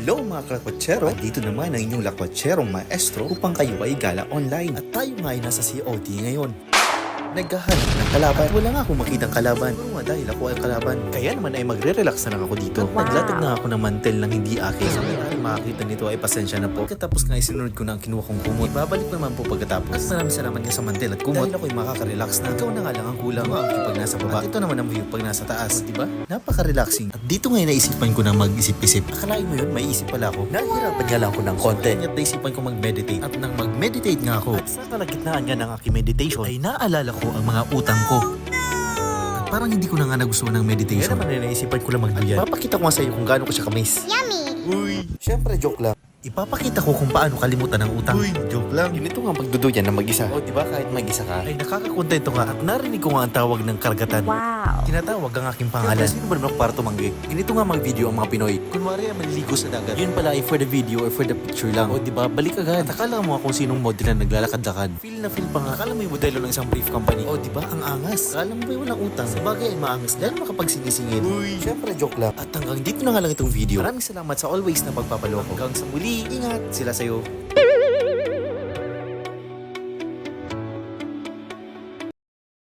Hello mga kakwatsero! At dito naman ang inyong lakwatserong maestro upang kayo ay gala online. At tayo nga ay nasa COD ngayon. Naghahanap ng kalaban. Wala nga akong makitang kalaban. Pero nga dahil ako ay kalaban. Kaya naman ay magre-relax na lang ako dito. Wow. Naglatag na ako ng mantel ng hindi akin. Sa may makakita nito ay pasensya na po. Pagkatapos nga isinunod ko na ang kinuha kong kumot. Babalik ko naman po pagkatapos. At maraming salamat nga sa mantel at kumot. Dahil ako ay makaka-relax na. Ikaw na nga lang ang kulang. Ang view pag nasa baba. At ito naman ang view pag nasa taas. O, diba? Napaka-relaxing. At dito ngayon naisipan ko na mag-isip-isip. Akalain mo yun, may isip pala ako. Nahihirapan nga lang ako ng konti. At naisipan ko mag-meditate. At nang mag-meditate nga ako. At sa kalagitnaan nga ng aking meditation ay naalala ko ang mga utang ko. At parang hindi ko na nga nagustuhan ng meditation. Kaya naman naisipan ko lang magduyan. Papakita ko nga sa iyo kung gaano ko siya kamis. Yummy! Uy! Siyempre joke lang. Ipapakita ko kung paano kalimutan ng utang. Uy, joke lang. Ganito nga pagduduyan na mag-isa. O, diba kahit mag-isa ka? Ay, nakakakontento nga at narinig ko nga ang tawag ng karagatan. Wow! Tinatawag ang aking pangalan. Sino ba naman para tumanggi? Ganito nga mag-video ang mga Pinoy. Kunwari ay maliligo sa dagat. Yun pala ay for the video or for the picture lang. O, diba? Balik agad. At akala mo kung sinong model na naglalakad-lakad. Feel na feel pa nga. Akala mo yung modelo ng isang brief company. O, diba? Ang angas. Akala mo ba walang utang? Sa bagay ay maangas dahil makapagsinisingin. Uy! Siyempre joke lang. At hanggang dito na nga lang itong video. Maraming salamat sa always na pagpapaloko. Hanggang sa muli, ingat sila sa'yo.